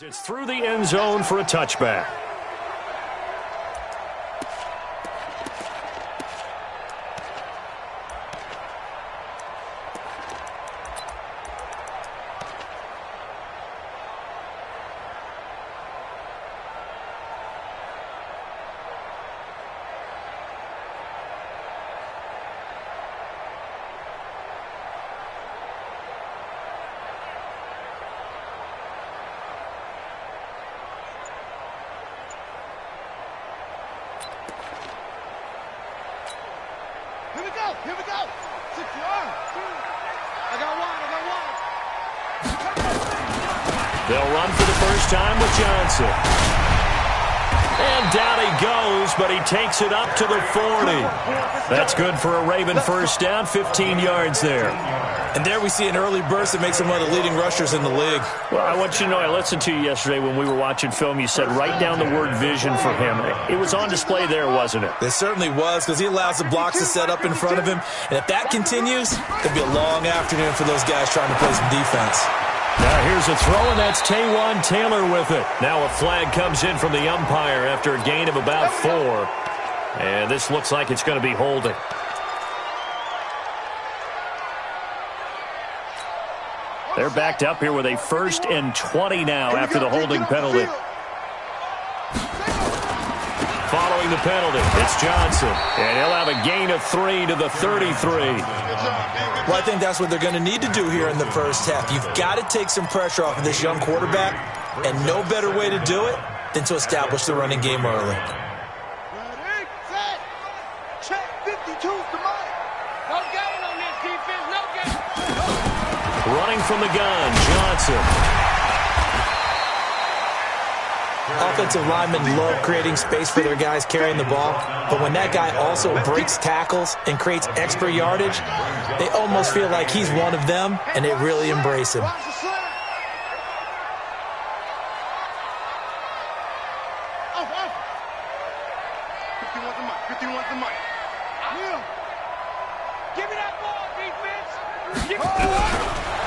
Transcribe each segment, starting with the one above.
It's through the end zone for a touchback. Here we go. Secure. I got one. They'll run for the first time with Johnson. And down he goes, but he takes it up to the 40. That's good for a Raven first down, 15 yards there. And there we see an early burst that makes him one of the leading rushers in the league. Well, I want you to know, I listened to you yesterday when we were watching film. You said write down the word vision for him. It was on display there, wasn't it? It certainly was, because he allows the blocks to set up in front of him. And if that continues, it'll be a long afternoon for those guys trying to play some defense. Now here's a throw, and that's Taywan Taylor with it. Now a flag comes in from the umpire after a gain of about 4. And this looks like it's going to be holding. They're backed up here with a 1st and 20 now after the holding penalty. Following the penalty, it's Johnson. And he'll have a gain of 3 to the 33. Well, I think that's what they're going to need to do here in the first half. You've got to take some pressure off of this young quarterback, and no better way to do it than to establish the running game early. Ready, set, check, 52's the mic. No gain on this defense, no gain. Running from the gun, Johnson. Offensive linemen love creating space for their guys carrying the ball, but when that guy also breaks tackles and creates extra yardage, they almost feel like he's one of them, and they really embrace him.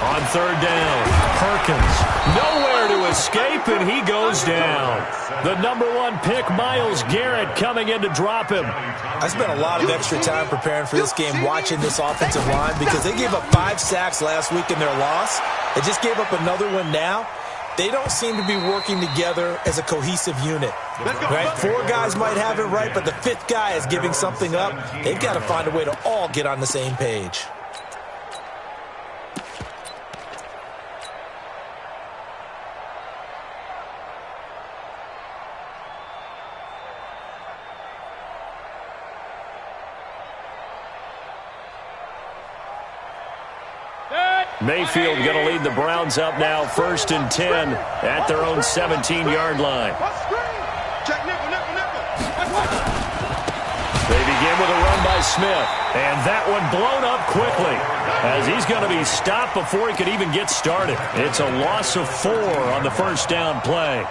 On 3rd down, Perkins. Nowhere to escape, and he goes down. The #1 pick, Myles Garrett, coming in to drop him. I spent a lot of extra time preparing for this game watching this offensive line because they gave up 5 sacks last week in their loss. They just gave up another one now. They don't seem to be working together as a cohesive unit. Right? 4 guys might have it right, but the 5th guy is giving something up. They've got to find a way to all get on the same page. Mayfield going to lead the Browns up now, 1st and 10 at their own 17-yard line. They begin with a run by Smith, and that one blown up quickly as he's going to be stopped before he could even get started. It's a loss of 4 on the 1st down play.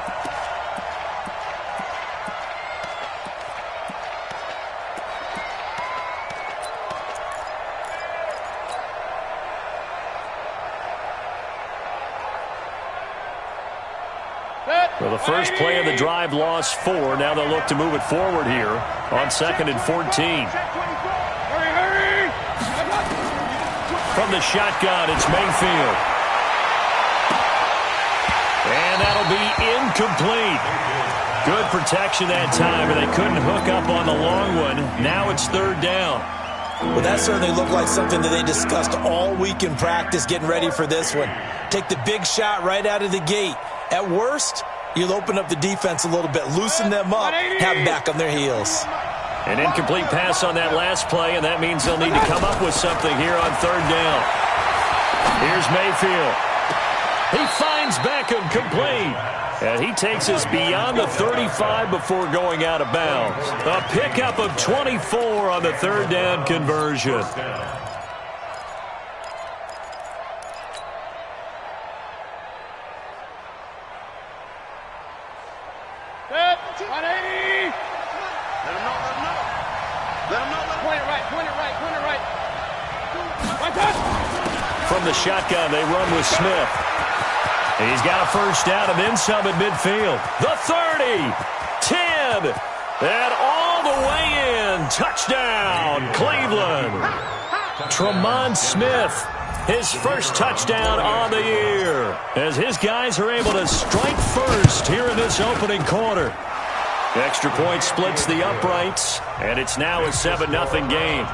Well, the first play of the drive lost 4. Now they'll look to move it forward here on 2nd and 14. From the shotgun, it's Mayfield. And that'll be incomplete. Good protection that time, but they couldn't hook up on the long one. Now it's 3rd down. Well, that certainly looked like something that they discussed all week in practice getting ready for this one. Take the big shot right out of the gate. At worst, you'll open up the defense a little bit, loosen them up, have them back on their heels. An incomplete pass on that last play, and that means they'll need to come up with something here on 3rd down. Here's Mayfield. He finds Beckham complete. And he takes us beyond the 35 before going out of bounds. A pickup of 24 on the 3rd down conversion. From the shotgun, they run with Smith. He's got a first down and then some at midfield. The 30, 10, and all the way in. Touchdown, Cleveland. Tremont Smith, his first touchdown on the year, as his guys are able to strike first here in this opening quarter. Extra point splits the uprights, and it's now a 7-0 game.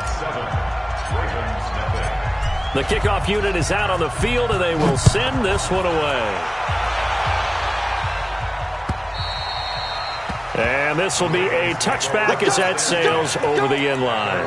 The kickoff unit is out on the field, and they will send this one away. And this will be a touchback as that sails over the end line.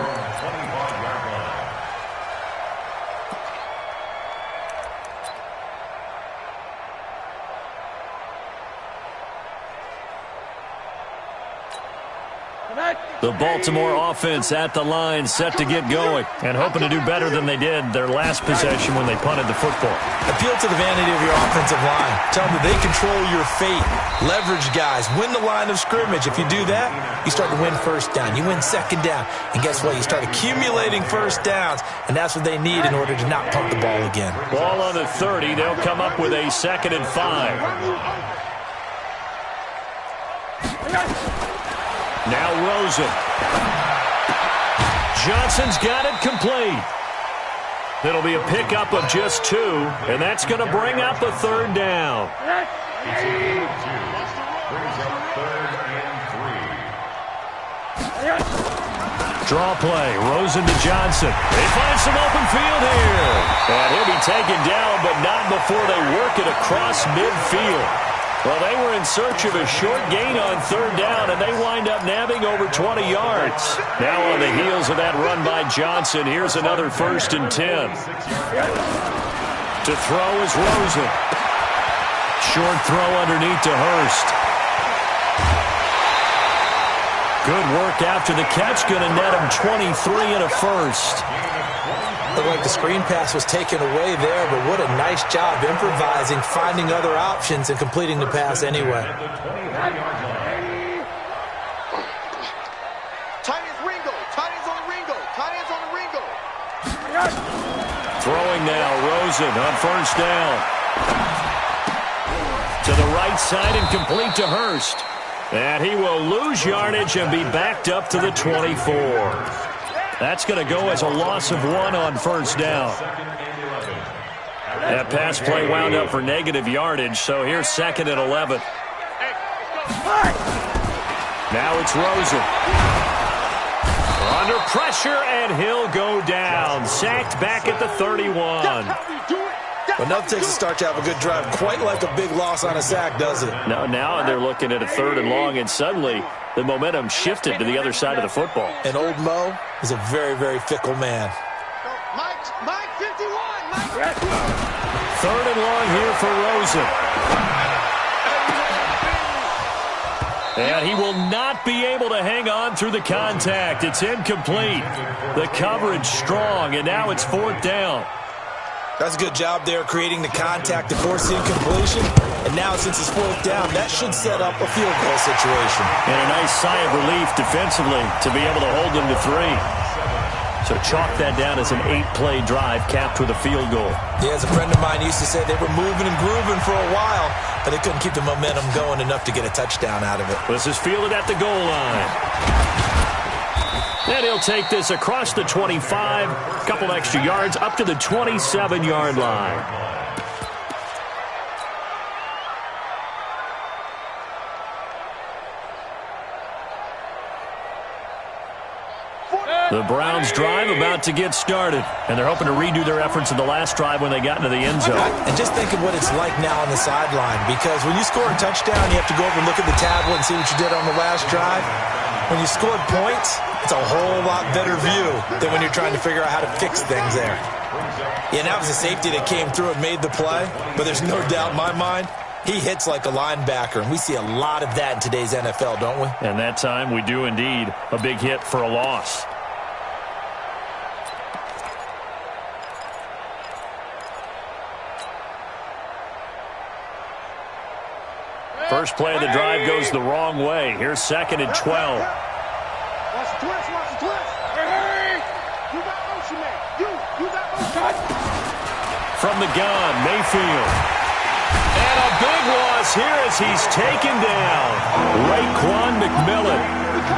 The Baltimore offense at the line, set to get going, and hoping to do better than they did their last possession when they punted the football. Appeal to the vanity of your offensive line. Tell them that they control your fate. Leverage guys. Win the line of scrimmage. If you do that, you start to win first down. You win second down. And guess what? You start accumulating first downs, and that's what they need in order to not pump the ball again. Ball on the 30. They'll come up with a 2nd and 5. Now Rosen. Johnson's got it complete. It'll be a pickup of just 2, and that's going to bring up a 3rd down. Draw play. Rosen to Johnson. They find some open field here. And he'll be taken down, but not before they work it across midfield. Well, they were in search of a short gain on 3rd down, and they wind up nabbing over 20 yards. Now on the heels of that run by Johnson, here's another 1st and 10. To throw is Rosen. Short throw underneath to Hurst. Good work after the catch, going to net him 23 and a first. Looked like the screen pass was taken away there, but what a nice job improvising, finding other options, and completing the pass anyway. Tight ends Ringo. Tight ends on the Ringo. Tight ends on the Ringo. Throwing now, Rosen on 1st down. To the right side and complete to Hurst. And he will lose yardage and be backed up to the 24. That's going to go as a loss of 1 on 1st down. That pass play wound up for negative yardage, so here's 2nd and 11. Now it's Rosen. Under pressure, and he'll go down. Sacked back at the 31. But nothing takes a start to have a good drive quite like a big loss on a sack, does it? No, now they're looking at a 3rd and long, and suddenly the momentum shifted to the other side of the football. And old Mo is a very, very fickle man. Mike 51. Mike. 3rd and long here for Rosen. And he will not be able to hang on through the contact. It's incomplete. The coverage strong, and now it's 4th down. That's a good job there creating the contact to force the incompletion. And now since it's 4th down, that should set up a field goal situation. And a nice sigh of relief defensively to be able to hold them to 3. So chalk that down as an 8-play drive capped with a field goal. Yeah, as a friend of mine used to say, they were moving and grooving for a while, but they couldn't keep the momentum going enough to get a touchdown out of it. This is fielded at the goal line. And he'll take this across the 25, a couple extra yards, up to the 27-yard line. The Browns drive about to get started, and they're hoping to redo their efforts in the last drive when they got into the end zone. And just think of what it's like now on the sideline, because when you score a touchdown, you have to go over and look at the tablet and see what you did on the last drive. When you scored points, it's a whole lot better view than when you're trying to figure out how to fix things there. Yeah, that was a safety that came through and made the play, but there's no doubt in my mind, he hits like a linebacker, and we see a lot of that in today's NFL, don't we? And that time we do indeed. A big hit for a loss. First play of the drive goes the wrong way. Here's 2nd and 12. Watch the twist, watch the twist. Hey, you got motion, man. You got motion. From the gun, Mayfield. is here as he's taken down. Raekwon McMillan.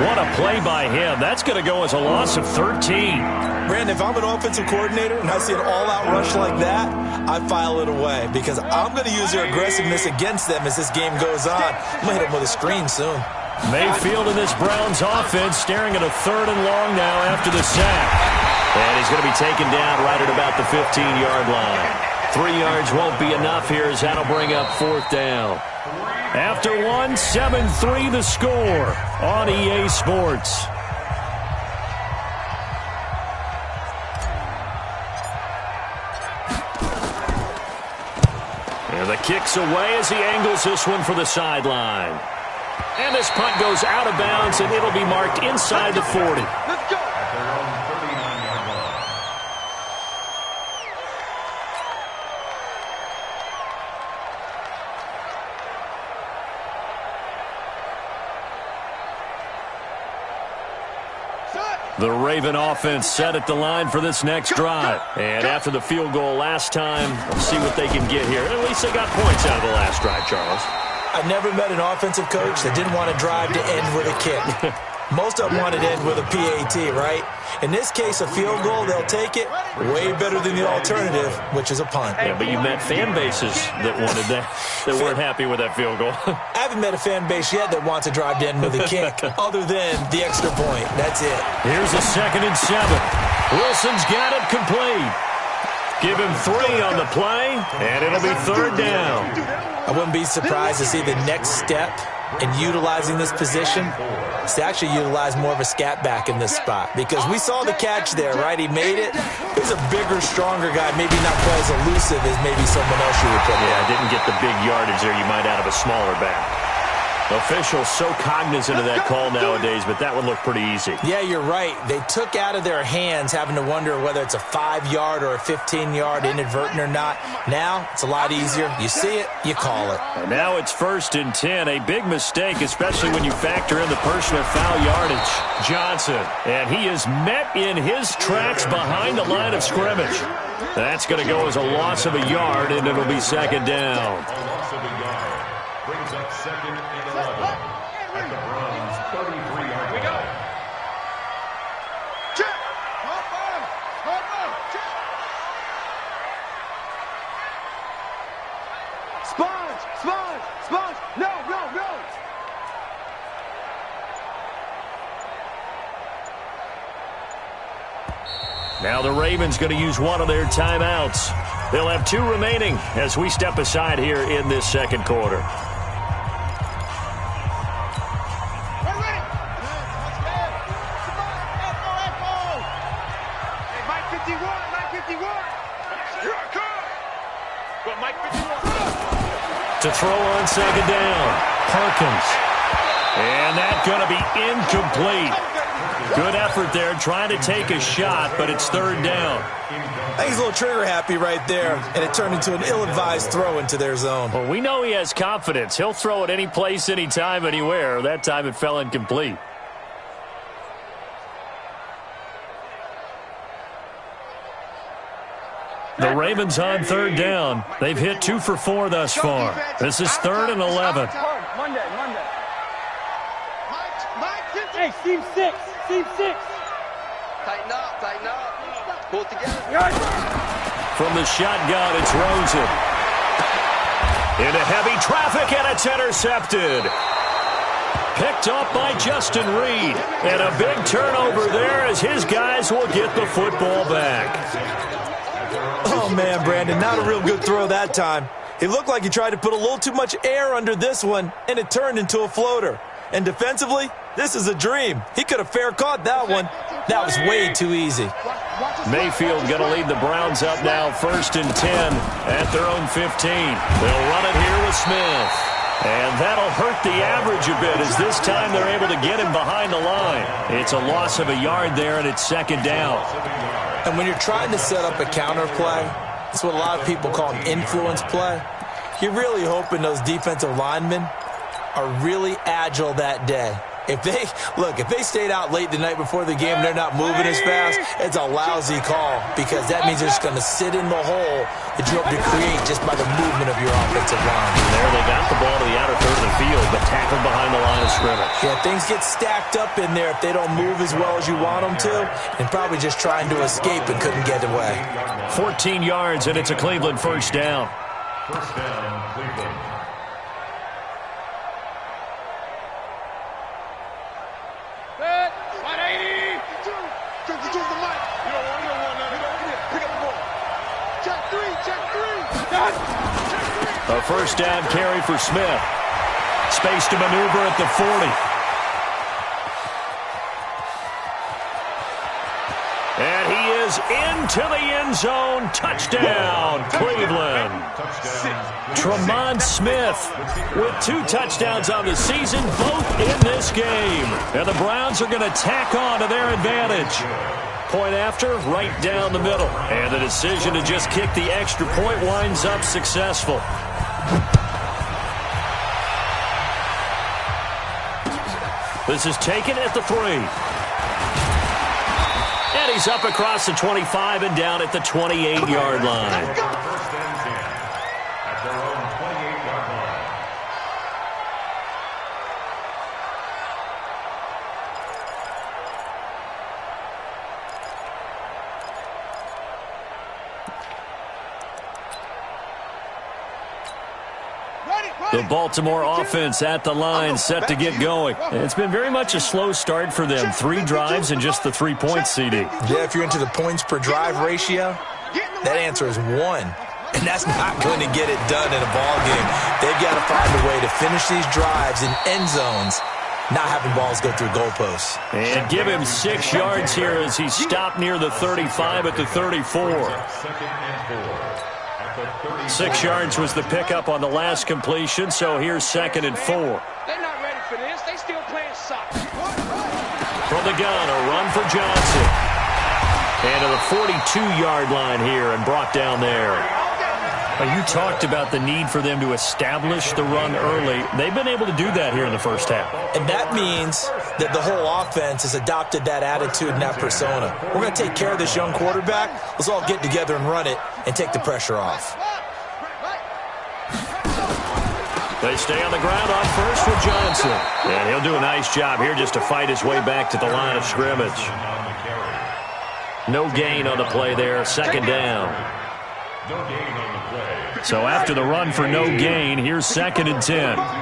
What a play by him. That's going to go as a loss of 13. Brandon, if I'm an offensive coordinator and I see an all-out rush like that, I file it away because I'm going to use their aggressiveness against them as this game goes on. I'm going to hit them with a screen soon. Mayfield in this Browns offense staring at a 3rd and long now after the sack. And he's going to be taken down right at about the 15-yard line. 3 yards won't be enough here as that'll bring up 4th down. After 1, 7-3 the score on EA Sports. And the kick's away as he angles this one for the sideline. And this punt goes out of bounds, and it'll be marked inside the 40. Let's go. The Raven offense set at the line for this next drive. And after the field goal last time, we'll see what they can get here. At least they got points out of the last drive, Charles. I've never met an offensive coach that didn't want to drive to end with a kick. Most of them wanted to end with a PAT, right? In this case, a field goal, they'll take it. Way better than the alternative, which is a punt. Yeah, but you met fan bases that wanted that, that weren't happy with that field goal. I haven't met a fan base yet that wants to drive to end with a kick, other than the extra point. That's it. Here's a 2nd and 7. Wilson's got it complete. Give him 3 on the play, and it'll be 3rd down. I wouldn't be surprised to see the next step in utilizing this position is to actually utilize more of a scat back in this spot. Because we saw the catch there, right? He made it. He's a bigger, stronger guy, maybe not quite as elusive as maybe someone else you would put in. Yeah, didn't get the big yardage there you might out of a smaller back. Officials so cognizant of that call nowadays, but that one looked pretty easy. Yeah, you're right. They took out of their hands having to wonder whether it's a 5-yard or a 15-yard inadvertent or not. Now, it's a lot easier. You see it, you call it. And now it's 1st and 10. A big mistake, especially when you factor in the personal foul yardage. Johnson, and he is met in his tracks behind the line of scrimmage. That's going to go as a loss of a yard, and it'll be 2nd down. Brings up 2nd and 11 at the Browns' 33-yard line. We go. Check. Check. Sponge. No. Now the Ravens going to use one of their timeouts. They'll have 2 remaining as we step aside here in this 2nd quarter. To throw on 2nd down, Harkins. And that's going to be incomplete. Good effort there, trying to take a shot, but it's 3rd down. I think he's a little trigger happy right there, and it turned into an ill-advised throw into their zone. Well, we know he has confidence. He'll throw it any place, anytime, anywhere. That time it fell incomplete. The Ravens on 3rd down. They've hit 2 for 4 thus far. This is 3rd and 11. Monday. Hey, team 6. Tighten up. Pull it together. From the shotgun, it's Rosen. Into heavy traffic, and it's intercepted. Picked up by Justin Reed. And a big turnover there as his guys will get the football back. Oh, man, Brandon, not a real good throw that time. It looked like he tried to put a little too much air under this one, and it turned into a floater. And defensively, this is a dream. He could have fair caught that one. That was way too easy. Mayfield going to lead the Browns up now 1st and 10 at their own 15. They'll run it here with Smith. And that'll hurt the average a bit as this time they're able to get him behind the line. It's a loss of a yard there, and it's 2nd down. And when you're trying to set up a counter play, that's what a lot of people call an influence play. You're really hoping those defensive linemen are really agile that day. If they stayed out late the night before the game and they're not moving as fast, it's a lousy call because that means they're just going to sit in the hole that you hope to create just by the movement of your offensive line. There they got the ball to the outer third of the field, but tackled behind the line of scrimmage. Yeah, things get stacked up in there if they don't move as well as you want them to, and probably just trying to escape and couldn't get away. 14 yards, and it's a Cleveland first down. First down, Cleveland. A first down carry for Smith. Space to maneuver at the 40. And he is into the end zone. Touchdown, Cleveland. Tremont Smith with 2 touchdowns on the season, both in this game. And the Browns are going to tack on to their advantage. Point after, right down the middle. And the decision to just kick the extra point winds up successful. This is taken at the 3. And he's up across the 25 and down at the 28-yard line. First and 10 at their own 28-yard line. The Baltimore offense at the line, set to get going. It's been very much a slow start for them. 3 drives and just the 3 points, CD. Yeah, if you're into the points per drive ratio, that answer is 1. And that's not going to get it done in a ball game. They've got to find a way to finish these drives in end zones, not having balls go through goalposts. And give him 6 yards here as he stopped near the 35 at the 34. Second and 4. 6 yards was the pickup on the last completion, so here's 2nd and 4. They're not ready for this. They still playing soccer. From the gun, a run for Johnson. And to the 42-yard line here and brought down there. You talked about the need for them to establish the run early. They've been able to do that here in the first half. And that means that the whole offense has adopted that attitude and that persona. We're going to take care of this young quarterback. Let's all get together and run it and take the pressure off. They stay on the ground on first with Johnson. And he'll do a nice job here just to fight his way back to the line of scrimmage. No gain on the play there, 2nd down. No gain on the play. So after the run for no gain, here's 2nd and 10. Out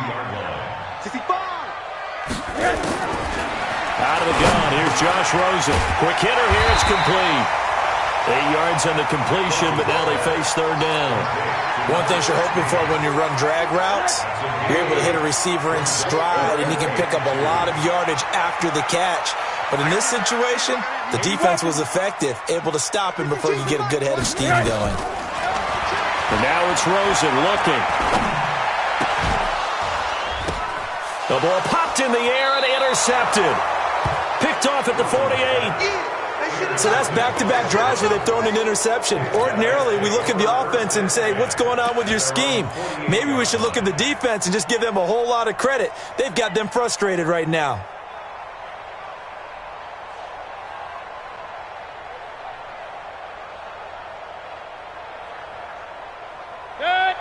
of the gun, here's Josh Rosen. Quick hitter here, it's complete. 8 yards on the completion, but now they face 3rd down. One thing you're hoping for when you run drag routes, you're able to hit a receiver in stride, and he can pick up a lot of yardage after the catch. But in this situation, the defense was effective, able to stop him before you get a good head of steam going. And now it's Rosen looking. The ball popped in the air and intercepted. Picked off at the 48. So that's back-to-back drives where they've thrown an interception. Ordinarily, we look at the offense and say, what's going on with your scheme? Maybe we should look at the defense and just give them a whole lot of credit. They've got them frustrated right now.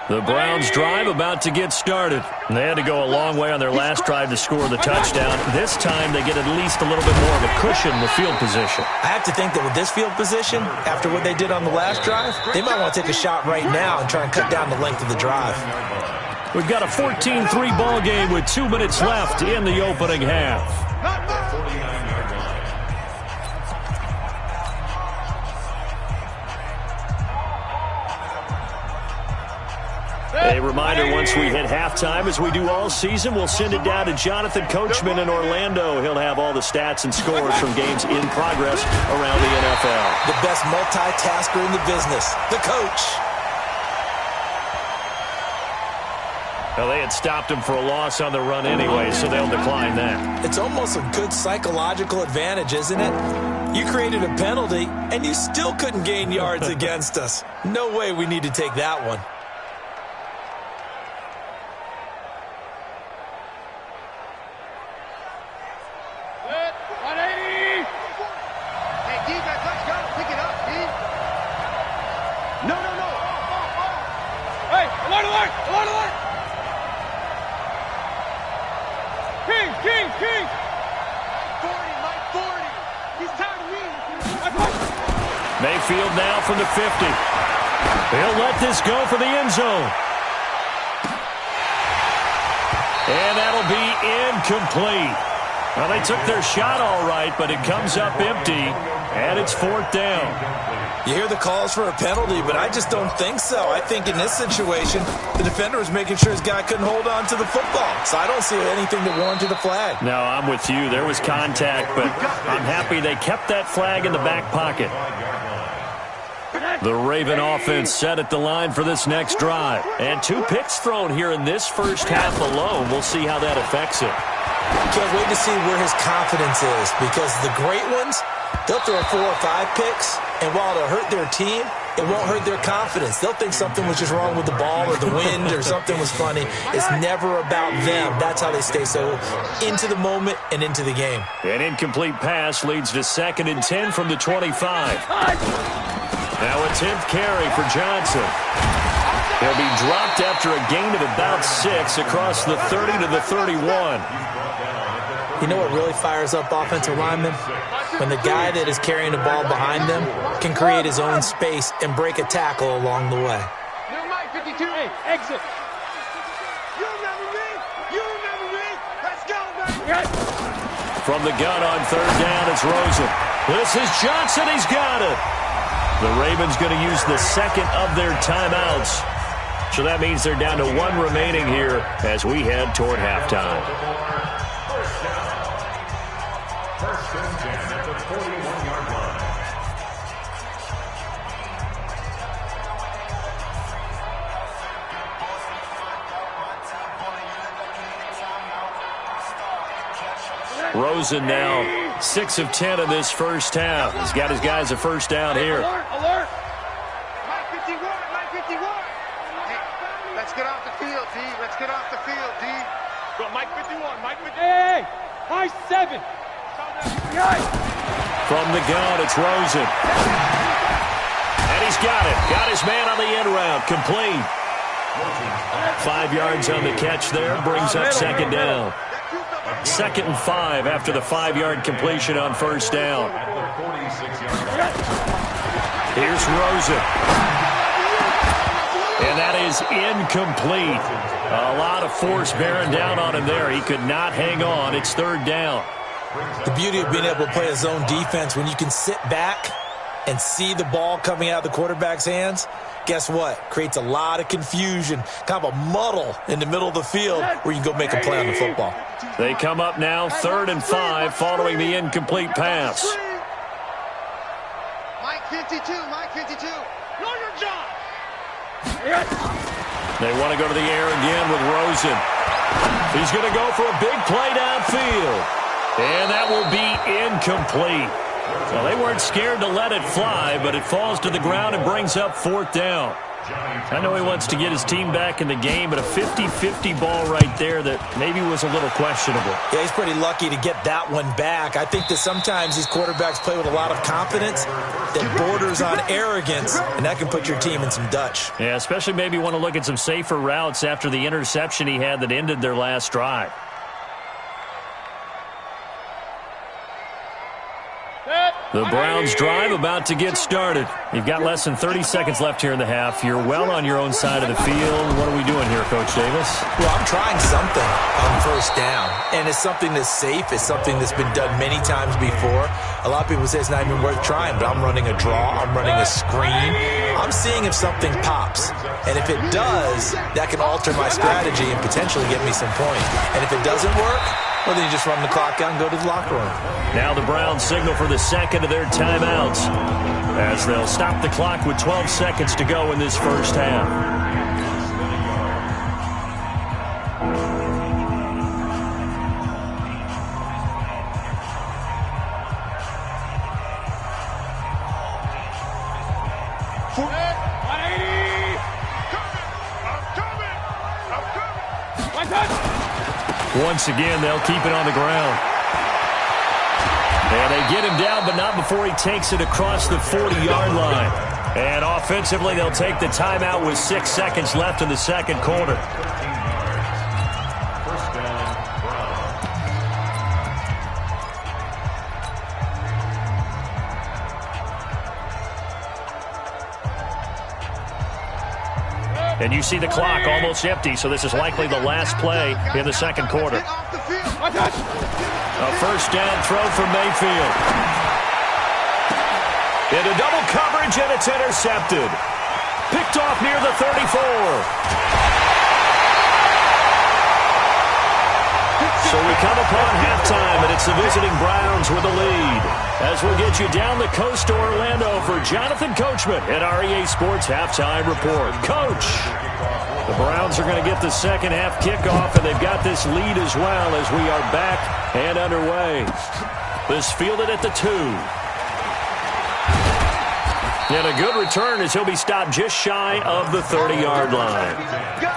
The Browns drive about to get started. They had to go a long way on their last drive to score the touchdown. This time they get at least a little bit more of a cushion in the field position. I have to think that with this field position, after what they did on the last drive, they might want to take a shot right now and try and cut down the length of the drive. We've got a 14-3 ball game with 2 minutes left in the opening half. A reminder, once we hit halftime, as we do all season, we'll send it down to Jonathan Coachman in Orlando. He'll have all the stats and scores from games in progress around the NFL. The best multitasker in the business, the coach. Well, they had stopped him for a loss on the run anyway, so they'll decline that. It's almost a good psychological advantage, isn't it? You created a penalty, and you still couldn't gain yards against us. No way we need to take that one. Mayfield now from the 50. He'll let this go for the end zone. And that'll be incomplete. Well, they took their shot all right, but it comes up empty, and it's 4th down. You hear the calls for a penalty, but I just don't think so. I think in this situation, the defender was making sure his guy couldn't hold on to the football. So I don't see anything that warranted a flag. No, I'm with you. There was contact, but I'm happy they kept that flag in the back pocket. The Raven offense set at the line for this next drive. And 2 picks thrown here in this first half alone. We'll see how that affects it. Can't wait to see where his confidence is, because the great ones, they'll throw 4 or 5 picks, and while it'll hurt their team, it won't hurt their confidence. They'll think something was just wrong with the ball or the wind or something was funny. It's never about them. That's how they stay so into the moment and into the game. An incomplete pass leads to 2nd and 10 from the 25. Now a 10th carry for Johnson. He'll be dropped after a gain of about 6 across the 30 to the 31. You know what really fires up offensive linemen? When the guy that is carrying the ball behind them can create his own space and break a tackle along the way. Exit. You remember me? You remember me? Let's go, baby. From the gun on 3rd down, it's Rosen. This is Johnson. He's got it. The Ravens going to use the 2nd of their timeouts. So that means they're down to 1 remaining here as we head toward halftime. First and 10 at the 41-yard line. Rosen now 6 of 10 in this first half. He's got his guys a first down here. Alert. Mike 51, Mike 51. Let's get off the field, D. Let's get off the field, D. Go, Mike 51, Mike 51. Hey, Mike 7. From the gun, it's Rosen. And he's got it. Got his man on the end route. Complete. 5 yards on the catch there. Brings up 2nd down. 2nd and 5 after the 5-yard completion on first down. Here's Rosen. And that is incomplete. A lot of force bearing down on him there. He could not hang on. It's 3rd down. The beauty of being able to play a zone defense, when you can sit back and see the ball coming out of the quarterback's hands, guess what? Creates a lot of confusion, kind of a muddle in the middle of the field where you can go make a play on the football. They come up now 3rd and 5 following the incomplete pass. Mike 52, Mike 52. Know your job. They want to go to the air again with Rosen. He's going to go for a big play downfield. And that will be incomplete. Well, they weren't scared to let it fly, but it falls to the ground and brings up 4th down. I know he wants to get his team back in the game, but a 50-50 ball right there that maybe was a little questionable. Yeah, he's pretty lucky to get that one back. I think that sometimes these quarterbacks play with a lot of confidence that borders on arrogance, and that can put your team in some Dutch. Yeah, especially maybe want to look at some safer routes after the interception he had that ended their last drive. The Browns drive about to get started. You've got less than 30 seconds left here in the half. You're well on your own side of the field. What are we doing here, Coach Davis? Well, I'm trying something on first down, and it's something that's safe. It's something that's been done many times before. A lot of people say it's not even worth trying, but I'm running a draw. I'm running a screen. I'm seeing if something pops, and if it does, that can alter my strategy and potentially get me some points. And if it doesn't work, well, then you just run the clock out and go to the locker room. Now the Browns signal for the 2nd of their timeouts as they'll stop the clock with 12 seconds to go in this first half. Once again, they'll keep it on the ground. And they get him down, but not before he takes it across the 40-yard line. And offensively, they'll take the timeout with 6 seconds left in the second quarter. And you see the clock almost empty, so this is likely the last play in the second quarter. A first down throw for Mayfield. Into double coverage, and it's intercepted. Picked off near the 34. So we come upon halftime, and it's the visiting Browns with the lead. As we'll get you down the coast to Orlando for Jonathan Coachman at our EA Sports Halftime Report. Coach, the Browns are going to get the second half kickoff, and they've got this lead as well as we are back and underway. This fielded at the 2. And a good return as he'll be stopped just shy of the 30-yard line. Let's go.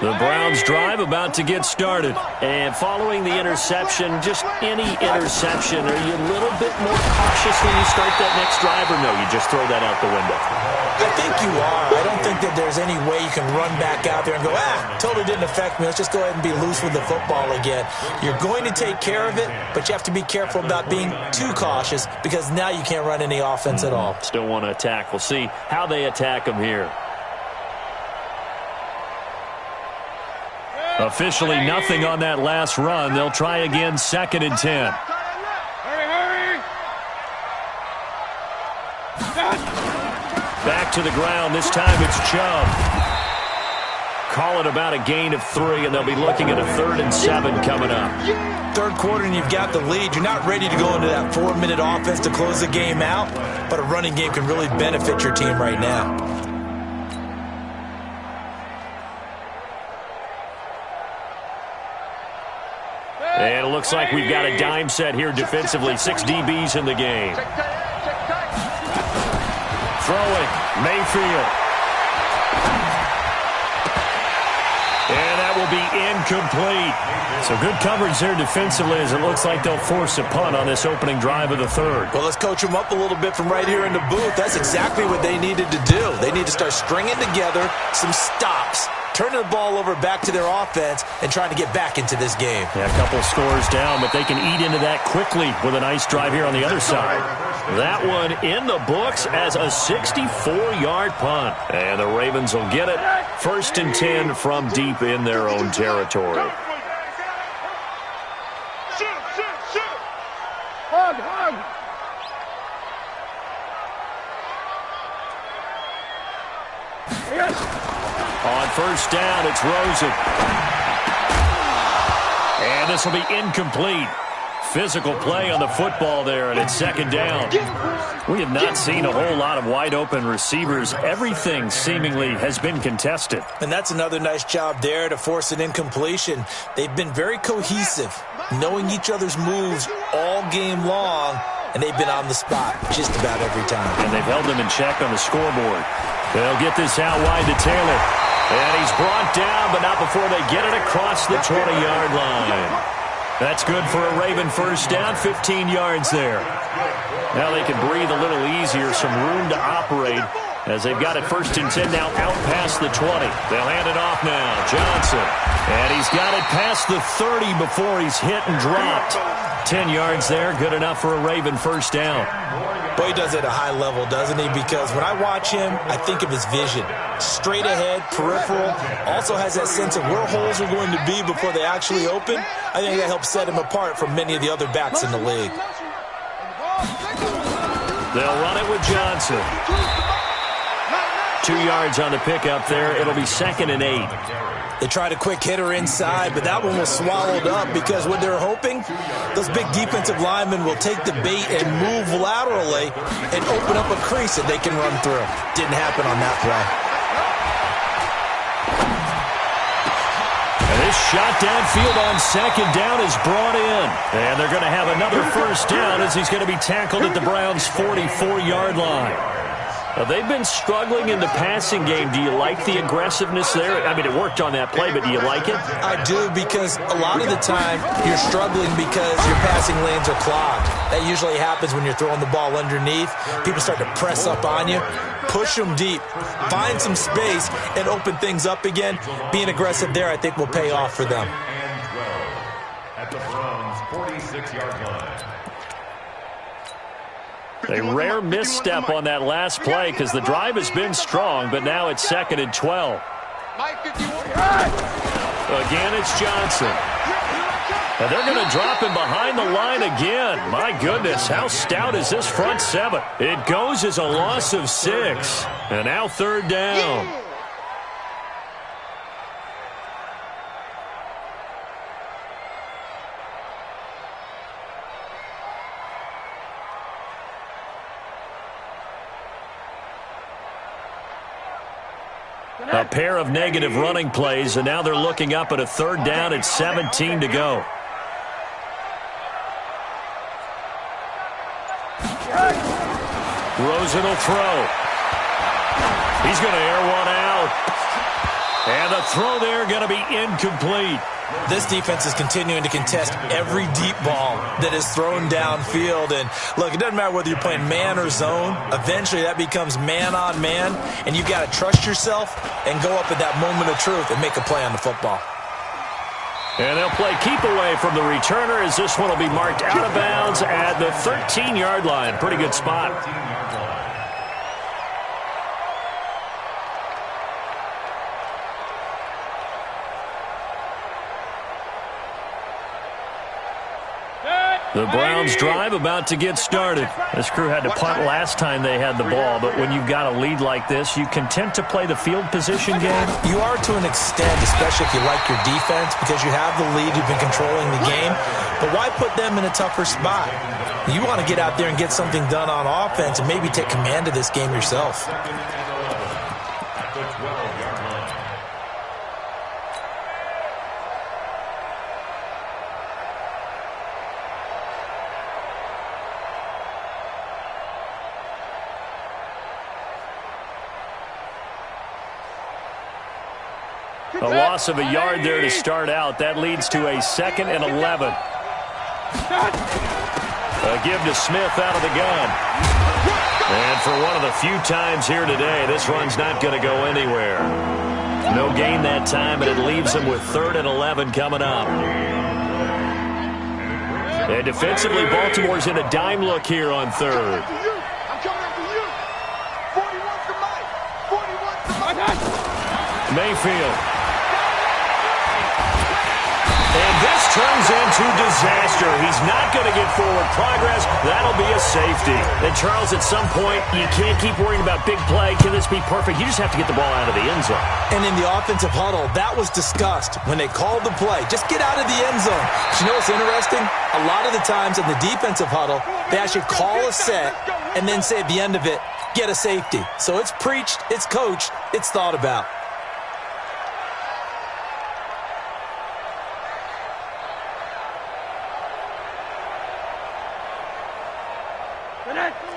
The Browns drive about to get started. And following the interception, just any interception, are you a little bit more cautious when you start that next drive, or no, you just throw that out the window? I think you are. I don't think that there's any way you can run back out there and go, totally didn't affect me. Let's just go ahead and be loose with the football again. You're going to take care of it, but you have to be careful about being too cautious because now you can't run any offense at all. Still want to attack. We'll see how they attack them here. Officially nothing on that last run. They'll try again, 2nd and 10. Hurry! Back to the ground. This time it's Chubb. Call it about a gain of 3, and they'll be looking at a 3rd and 7 coming up. Third quarter and you've got the lead. You're not ready to go into that 4-minute offense to close the game out, but a running game can really benefit your team right now. And it looks like we've got a dime set here defensively. 6 DBs in the game. Throwing, Mayfield. And that will be incomplete. So good coverage there defensively as it looks like they'll force a punt on this opening drive of the 3rd. Well, let's coach them up a little bit from right here in the booth. That's exactly what they needed to do. They need to start stringing together some stops, turning the ball over back to their offense, and trying to get back into this game. Yeah, a couple scores down, but they can eat into that quickly with a nice drive here on the other side. That one in the books as a 64-yard punt. And the Ravens will get it. 1st and 10 from deep in their own territory. Shoot! Hug! On 1st down, it's Rosen. And this will be incomplete. Physical play on the football there, and it's 2nd down. We have not seen a whole lot of wide-open receivers. Everything seemingly has been contested. And that's another nice job there to force an incompletion. They've been very cohesive, knowing each other's moves all game long, and they've been on the spot just about every time. And they've held them in check on the scoreboard. They'll get this out wide to Taylor. And he's brought down, but not before they get it across the 20-yard line. That's good for a Raven 1st down, 15 yards there. Now they can breathe a little easier, some room to operate as they've got it 1st and 10 now out past the 20. They'll hand it off now, Johnson. And he's got it past the 30 before he's hit and dropped. 10 yards there, good enough for a Raven 1st down. Boy, he does it at a high level, doesn't he? Because when I watch him, I think of his vision. Straight ahead, peripheral, also has that sense of where holes are going to be before they actually open. I think that helps set him apart from many of the other backs in the league. They'll run it with Johnson. 2 yards on the pickup there. It'll be 2nd and 8. They tried a quick hitter inside, but that one was swallowed up because what they're hoping, those big defensive linemen will take the bait and move laterally and open up a crease that they can run through. Didn't happen on that play. And this shot downfield on 2nd down is brought in. And they're going to have another 1st down as he's going to be tackled at the Browns' 44-yard line. They've been struggling in the passing game. Do you like the aggressiveness there? I mean, it worked on that play, but do you like it? I do, because a lot of the time you're struggling because your passing lanes are clogged. That usually happens when you're throwing the ball underneath. People start to press up on you. Push them deep. Find some space and open things up again. Being aggressive there, I think, will pay off for them. And 12 at the Browns' 46-yard line. A rare misstep on that last play because the drive has been strong, but now it's 2nd and 12. Again, it's Johnson. And they're going to drop him behind the line again. My goodness, how stout is this front seven? It goes as a loss of 6. And now 3rd down. A pair of negative running plays, and now they're looking up at a 3rd down at 17 to go. Rosen will throw. He's going to air one out. And the throw there going to be incomplete. This defense is continuing to contest every deep ball that is thrown downfield. And, look, it doesn't matter whether you're playing man or zone. Eventually that becomes man on man, and you've got to trust yourself and go up at that moment of truth and make a play on the football. And they'll play keep away from the returner as this one will be marked out of bounds at the 13-yard line. Pretty good spot. The Browns drive about to get started. This crew had to punt last time they had the ball, but when you've got a lead like this, you content to play the field position game? You are to an extent, especially if you like your defense, because you have the lead, you've been controlling the game. But why put them in a tougher spot? You want to get out there and get something done on offense and maybe take command of this game yourself. At the 12-yard line. A loss of a yard there to start out. That leads to a 2nd and 11. A give to Smith out of the gun. And for one of the few times here today, this run's not going to go anywhere. No gain that time, and it leaves them with 3rd and 11 coming up. And defensively, Baltimore's in a dime look here on 3rd. Mayfield. And this turns into disaster. He's not going to get forward progress. That'll be a safety. And, Charles, at some point, you can't keep worrying about big play. Can this be perfect? You just have to get the ball out of the end zone. And in the offensive huddle, that was discussed when they called the play. Just get out of the end zone. But you know what's interesting? A lot of the times in the defensive huddle, they actually call a set and then say at the end of it, get a safety. So it's preached, it's coached, it's thought about.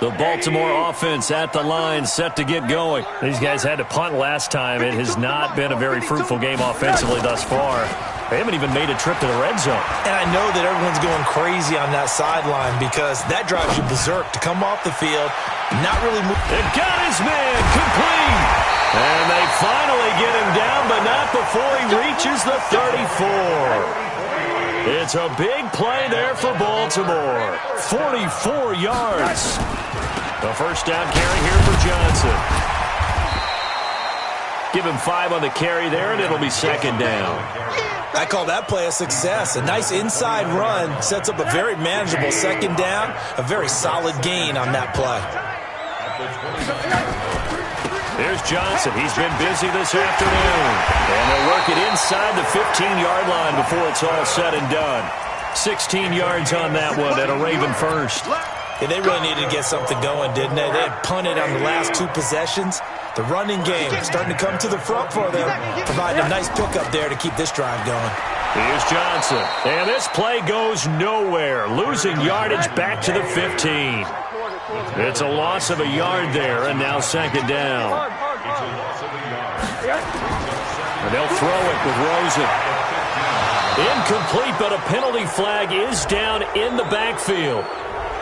The Baltimore offense at the line, set to get going. These guys had to punt last time. It has not been a very fruitful game offensively thus far. They haven't even made a trip to the red zone. And I know that everyone's going crazy on that sideline because that drives you berserk to come off the field, not really move. It got his man complete. And they finally get him down, but not before he reaches the 34. It's a big play there for Baltimore. 44 yards. The first down carry here for Johnson. Give him 5 on the carry there, and it'll be 2nd down. I call that play a success. A nice inside run sets up a very manageable 2nd down. A very solid gain on that play. There's Johnson. He's been busy this afternoon. And they'll work it inside the 15-yard line before it's all said and done. 16 yards on that one at a Raven first. Yeah, they really needed to get something going, didn't they? They had punted on the last 2 possessions. The running game starting to come to the front for them, providing a nice pickup there to keep this drive going. Here's Johnson. And this play goes nowhere. Losing yardage back to the 15. It's a loss of a yard there, and now second down. And they'll throw it with Rosen. Incomplete, but a penalty flag is down in the backfield.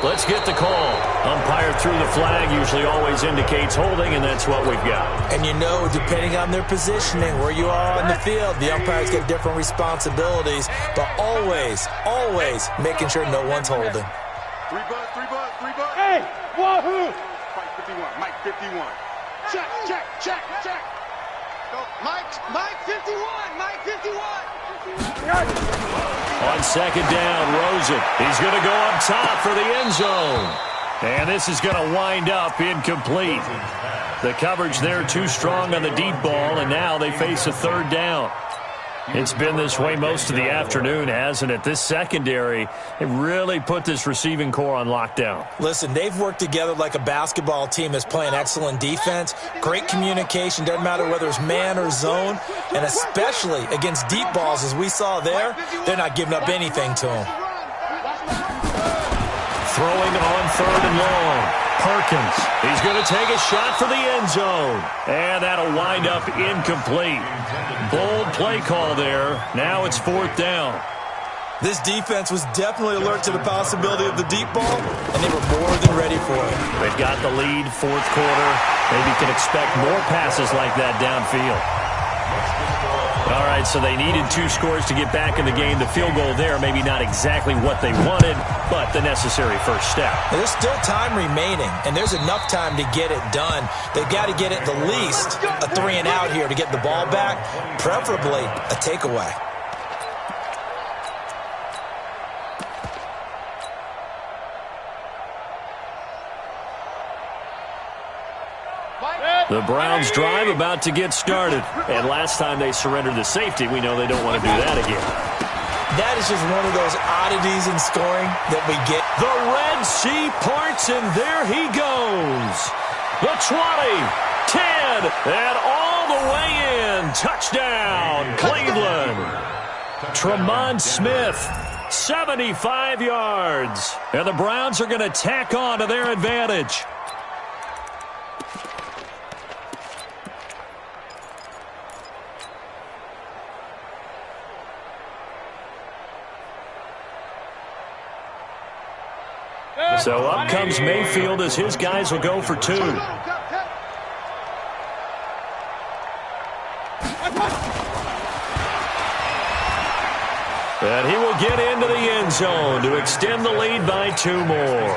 Let's get the call. Umpire threw the flag, usually always indicates holding, and that's what we've got. And you know, depending on their positioning, where you are on the field, the umpires get different responsibilities, but always, always making sure no one's holding. 3 bucks. Hey, wahoo! Mike 51, Mike 51. Check. Go, Mike 51, Mike 51. On second down, Rosen. He's going to go up top for the end zone. And this is going to wind up incomplete. The coverage there too strong on the deep ball, and now they face a third down. It's been this way most of the afternoon, hasn't it? This secondary, it really put this receiving core on lockdown. Listen, they've worked together like a basketball team that's playing excellent defense. Great communication, doesn't matter whether it's man or zone. And especially against deep balls, as we saw there, they're not giving up anything to them. Throwing on third and long. Perkins. He's going to take a shot for the end zone. And that'll wind up incomplete. Bold play call there. Now it's fourth down. This defense was definitely alert to the possibility of the deep ball, and they were more than ready for it. They've got the lead, fourth quarter. Maybe can expect more passes like that downfield. All right, so they needed 2 scores to get back in the game. The field goal there, maybe not exactly what they wanted, but the necessary first step. There's still time remaining, and there's enough time to get it done. They've got to get at the least a 3 and out here to get the ball back, preferably a takeaway. The Browns drive about to get started. And last time they surrendered the safety, we know they don't want to do that again. That is just one of those oddities in scoring that we get. The Red Sea parts, and there he goes. The 20, 10, and all the way in. Touchdown, Cleveland. Tremont Smith, 75 yards. And the Browns are going to tack on to their advantage. So up comes Mayfield as his guys will go for 2. And he will get into the end zone to extend the lead by 2 more.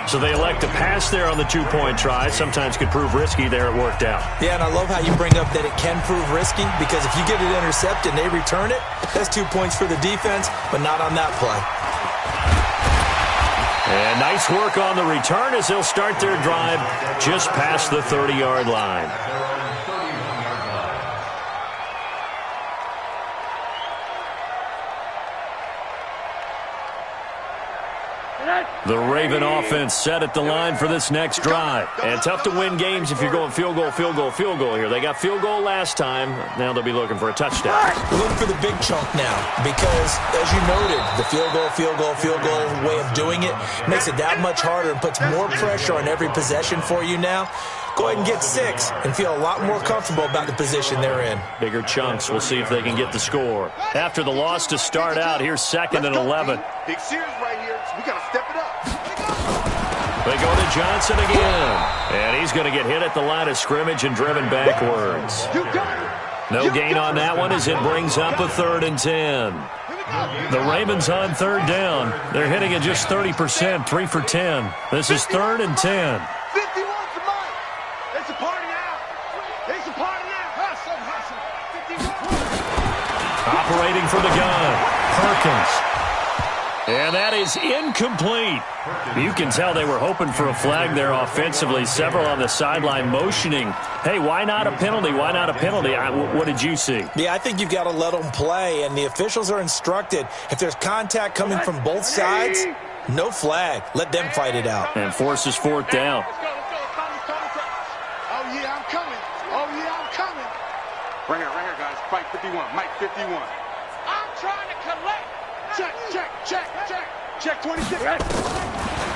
So they elect to pass there on the 2-point try. Sometimes could prove risky. There it worked out. Yeah, and I love how you bring up that it can prove risky, because if you get it intercepted and they return it, that's 2 points for the defense, but not on that play. And nice work on the return as they'll start their drive just past the 30-yard line. The Raven offense set at the line for this next drive. And tough to win games if you're going field goal here. They got field goal last time. Now they'll be looking for a touchdown. Look for the big chunk now, because, as you noted, the field goal way of doing it makes it that much harder and puts more pressure on every possession for you now. Go ahead and get 6 and feel a lot more comfortable about the position they're in. Bigger chunks. We'll see if they can get the score. After the loss to start out, here's 2nd and 11. Big series right here. We got to step it up. They go to Johnson again. And he's going to get hit at the line of scrimmage and driven backwards. No gain on that one as it brings up a 3rd and 10. The Ravens on 3rd down. They're hitting at just 30%, 3 for 10. This is 3rd and 10. 51 to Mike. It's a party now. It's a party now. Hustle. 51. Operating for the gun. Perkins. And that is incomplete. You can tell they were hoping for a flag there offensively. Several on the sideline motioning. Hey, why not a penalty? Why not a penalty? What did you see? Yeah, I think you've got to let them play, and the officials are instructed, if there's contact coming from both sides, no flag. Let them fight it out. And forces 4th down. Let's go. Oh, yeah, I'm coming. Right here, guys. Mike 51. Mike 51. I'm trying to collect. Check. Check 26.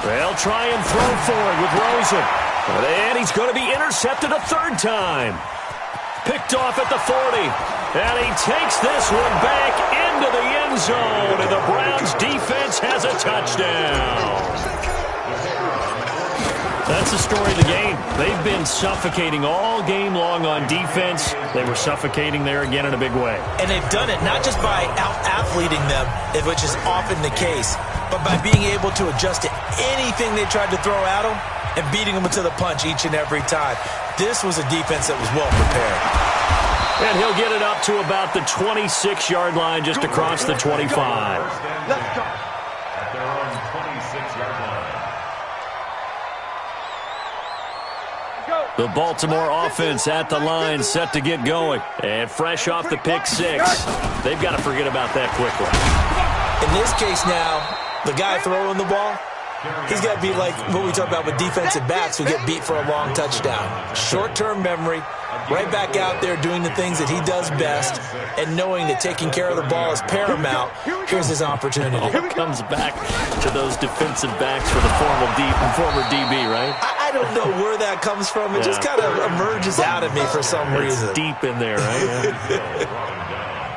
They'll try and throw for it with Rosen. And he's going to be intercepted a third time. Picked off at the 40. And he takes this one back into the end zone. And the Browns defense has a touchdown. That's the story of the game. They've been suffocating all game long on defense. They were suffocating there again in a big way. And they've done it not just by out-athleting them, which is often the case, but by being able to adjust to anything they tried to throw at them and beating them to the punch each and every time. This was a defense that was well prepared. And he'll get it up to about the 26-yard line, just across the 25. Let's go. At their own 26-yard line. The Baltimore offense at the line, set to get going. And fresh off the pick six. They've got to forget about that quickly. In this case now, the guy throwing the ball, he's got to be like what we talk about with defensive backs who get beat for a long touchdown. Short-term memory, right back out there doing the things that he does best, and knowing that taking care of the ball is paramount. Here's his opportunity. All comes back to those defensive backs for the former DB, right? I don't know where that comes from. It just kind of emerges out of me for some reason. It's deep in there, right?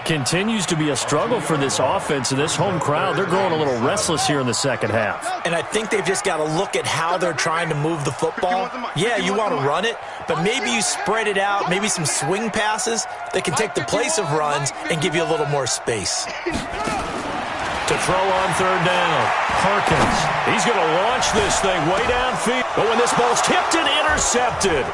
Continues to be a struggle for this offense and this home crowd. They're growing a little restless here in the second half. And I think they've just got to look at how they're trying to move the football. Yeah, you want to run it, but maybe you spread it out, maybe some swing passes that can take the place of runs and give you a little more space. To throw on third down, Harkins. He's going to launch this thing way downfield. But when this ball's tipped and intercepted.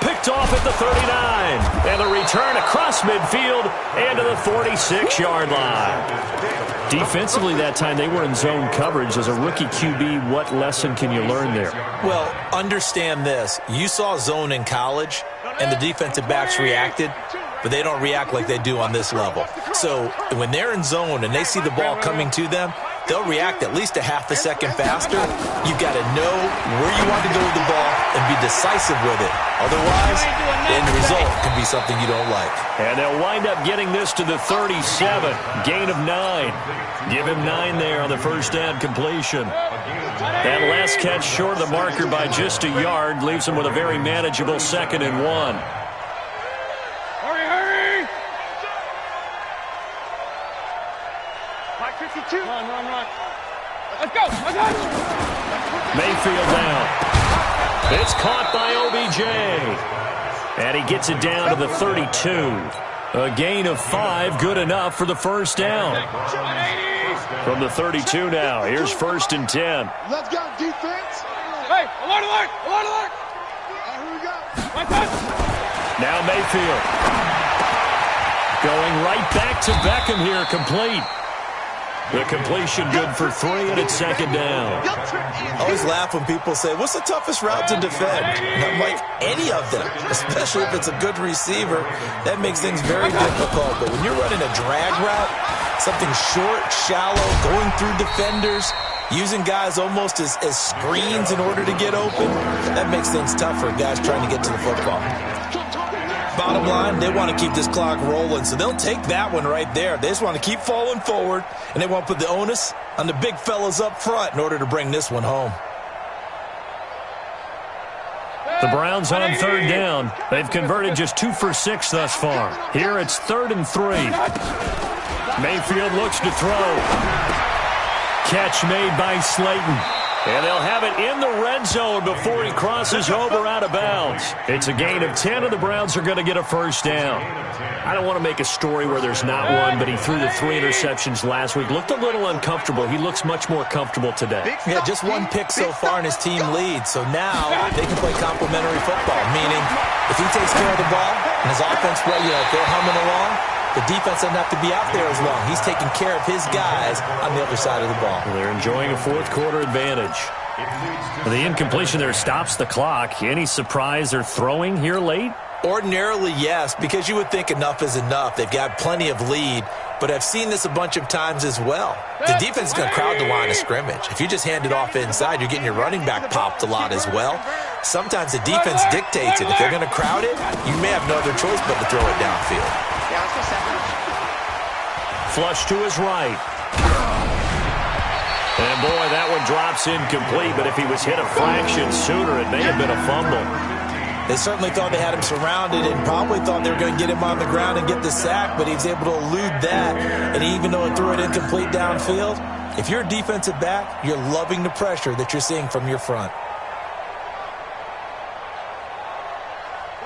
Picked off at the 39. And the return across midfield and to the 46-yard line. Defensively that time, they were in zone coverage. As a rookie QB, what lesson can you learn there? Well, understand this. You saw zone in college, and the defensive backs reacted, but they don't react like they do on this level. So when they're in zone and they see the ball coming to them, they'll react at least a half a second faster. You've got to know where you want to go with the ball and be decisive with it. Otherwise, the end result can be something you don't like. And they'll wind up getting this to the 37. Gain of 9. Give him 9 there on the first down completion. That last catch short of the marker by just a yard leaves him with a very manageable 2nd and 1. Hurry! 52. Run. Let's go. Mayfield down. It's caught by OBJ. And he gets it down to the 32. A gain of 5, good enough for the first down. From the 32 now, here's 1st and 10. Let's go, defense. Hey, alert. Here we go. Now Mayfield. Going right back to Beckham here, complete. The completion good for 3, and it's 2nd down. I always laugh when people say, what's the toughest route to defend? And I'm like, any of them, especially if it's a good receiver. That makes things very difficult. But when you're running a drag route, something short, shallow, going through defenders, using guys almost as screens in order to get open, that makes things tough for guys trying to get to the football. Bottom line, they want to keep this clock rolling, so they'll take that one right there. They just want to keep falling forward, and they want to put the onus on the big fellas up front in order to bring this one home. The Browns on 3rd down. They've converted just 2 for 6 thus far. Here it's 3rd and 3. Mayfield looks to throw. Catch made by Slayton. And they'll have it in the red zone before he crosses over out of bounds. It's a gain of 10, and the Browns are going to get a first down. I don't want to make a story where there's not one, but he threw the 3 interceptions last week. Looked a little uncomfortable. He looks much more comfortable today. Yeah, just 1 pick so far, and his team leads. So now they can play complementary football, meaning if he takes care of the ball and his offense, if they're humming along, the defense doesn't have to be out there as long. He's taking care of his guys on the other side of the ball. They're enjoying a 4th quarter advantage. The incompletion there stops the clock. Any surprise they're throwing here late? Ordinarily, yes, because you would think enough is enough. They've got plenty of lead, but I've seen this a bunch of times as well. The defense is going to crowd the line of scrimmage. If you just hand it off inside, you're getting your running back popped a lot as well. Sometimes the defense dictates it. If they're going to crowd it, you may have no other choice but to throw it downfield. Flush to his right. And, boy, that one drops incomplete, but if he was hit a fraction sooner, it may have been a fumble. They certainly thought they had him surrounded and probably thought they were going to get him on the ground and get the sack, but he was able to elude that. And even though it threw it incomplete downfield, if you're a defensive back, you're loving the pressure that you're seeing from your front.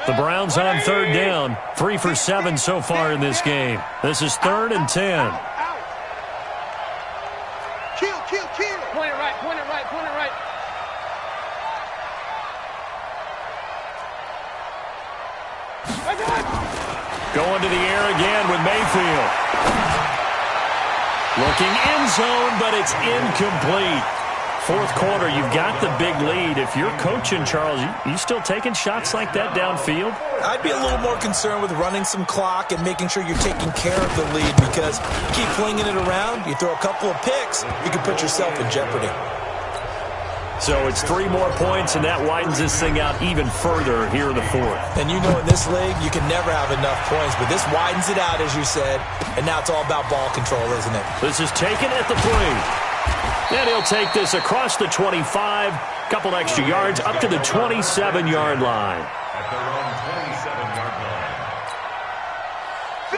The Browns on third down, 3 for 7 so far in this game. This is 3rd and 10. Kill. Point it right. Going to the air again with Mayfield. Looking end zone, but it's incomplete. Fourth quarter, you've got the big lead. If you're coaching, Charles, you still taking shots like that downfield? I'd be a little more concerned with running some clock and making sure you're taking care of the lead, because you keep flinging it around, you throw a couple of picks, you can put yourself in jeopardy. So it's 3 more points, and that widens this thing out even further here in the fourth. And you know in this league, you can never have enough points, but this widens it out, as you said, and now it's all about ball control, isn't it? This is taken at the 3. And he'll take this across the 25, couple extra yards, up to the 27-yard line. At their own 27-yard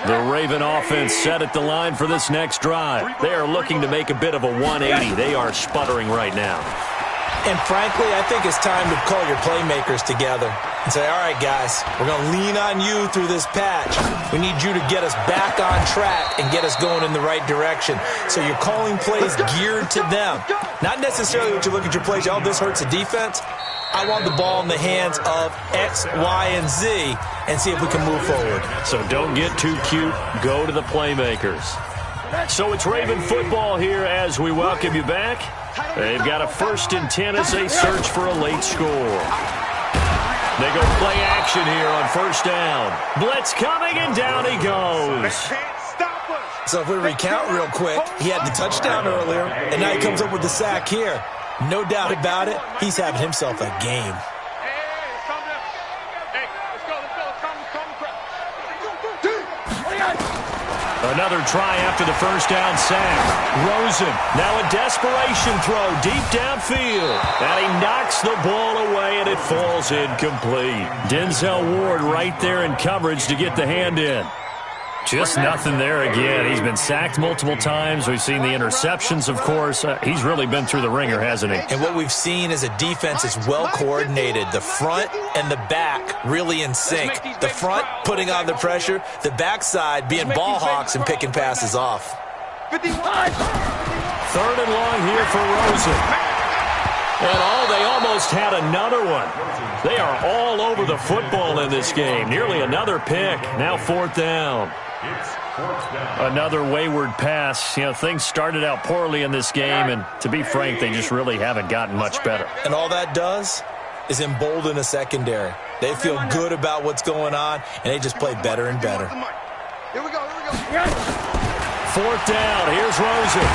line. The Raven offense set at the line for this next drive. They are looking to make a bit of a 180. They are sputtering right now. And frankly, I think it's time to call your playmakers together and say, all right, guys, we're going to lean on you through this patch. We need you to get us back on track and get us going in the right direction. So you're calling plays geared to them. Not necessarily what you look at your plays, oh, this hurts the defense. I want the ball in the hands of X, Y, and Z and see if we can move forward. So don't get too cute. Go to the playmakers. So it's Raven football here as we welcome you back. They've got a 1st and 10 as they search for a late score. They go play action here on 1st down. Blitz coming, and down he goes. So if we recount real quick, he had the touchdown earlier, and now he comes up with the sack here. No doubt about it, he's having himself a game. Another try after the 1st down sack. Rosen, now a desperation throw deep downfield. And he knocks the ball away, and it falls incomplete. Denzel Ward right there in coverage to get the hand in. Just nothing there again. He's been sacked multiple times. We've seen the interceptions, of course. He's really been through the ringer, hasn't he? And what we've seen is a defense that's well coordinated. The front and the back really in sync. The front putting on the pressure, the backside being ball hawks and picking passes off. 51. 3rd and long here for Rosen. And they almost had another one. They are all over the football in this game. Nearly another pick. Now 4th down. It's 4th down. Another wayward pass. Things started out poorly in this game, and to be frank, they just really haven't gotten much better. And all that does is embolden a secondary. They feel good about what's going on, and they just play better and better. Here we go. 4th down. Here's Rosen.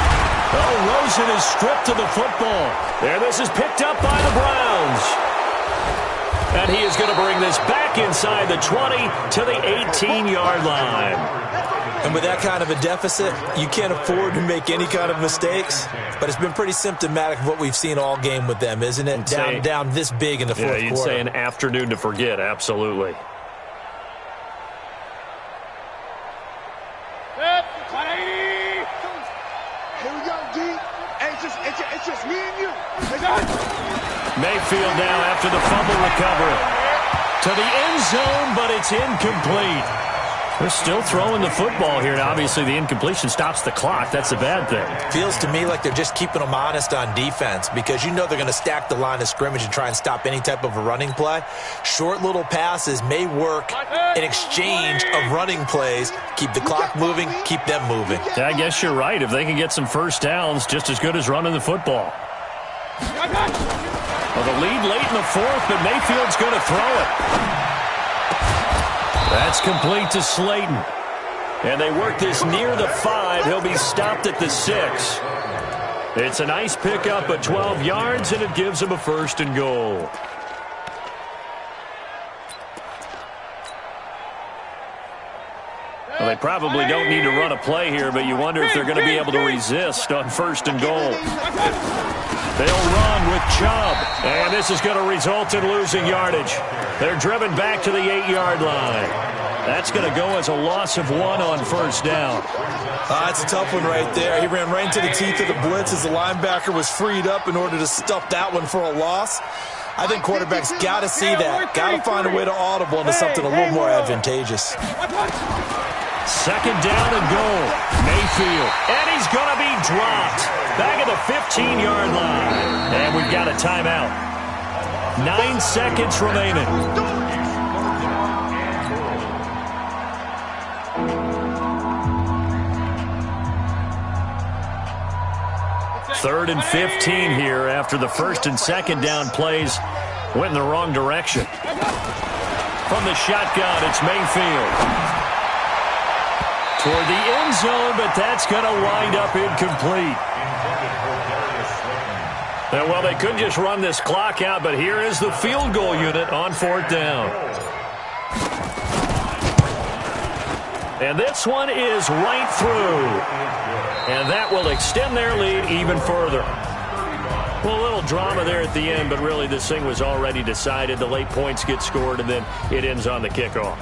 Oh, Rosen is stripped to the football. There, this is picked up by the Browns. And he is going to bring this back inside the 20 to the 18-yard line. And with that kind of a deficit, you can't afford to make any kind of mistakes. But it's been pretty symptomatic of what we've seen all game with them, isn't it? Down this big in the fourth quarter. Yeah, you'd say an afternoon to forget, absolutely. Here we go, D. Hey, it's just me and you. Mayfield now after the fumble recovery. To the end zone, but it's incomplete. They're still throwing the football here. Now, obviously, the incompletion stops the clock. That's a bad thing. Feels to me like they're just keeping them honest on defense, because you know they're going to stack the line of scrimmage and try and stop any type of a running play. Short little passes may work in exchange of running plays. Keep the clock moving, keep them moving. Yeah, I guess you're right. If they can get some 1st downs, just as good as running the football. Well, the lead late in the 4th, but Mayfield's going to throw it. That's complete to Slayton. And they work this near the 5. He'll be stopped at the 6. It's a nice pickup at 12 yards, and it gives him a 1st and goal. Well, they probably don't need to run a play here, but you wonder if they're going to be able to resist on 1st and goal. They'll run with Chubb, and this is going to result in losing yardage. They're driven back to the 8-yard line. That's going to go as a loss of 1 on 1st down. That's a tough one right there. He ran right into the teeth of the blitz as the linebacker was freed up in order to stuff that one for a loss. I think quarterbacks got to see that. Got to find a way to audible into something a little more advantageous. 2nd down and goal. Mayfield. And he's going to be dropped. Back at the 15-yard line. And we've got a timeout. 9 seconds remaining. Third and 15 here after the 1st and 2nd down plays went in the wrong direction. From the shotgun, it's Mayfield. Toward the end zone, but that's going to wind up incomplete. And, well, they couldn't just run this clock out, but here is the field goal unit on 4th down. And this one is right through. And that will extend their lead even further. Well, a little drama there at the end, but really this thing was already decided. The late points get scored, and then it ends on the kickoff.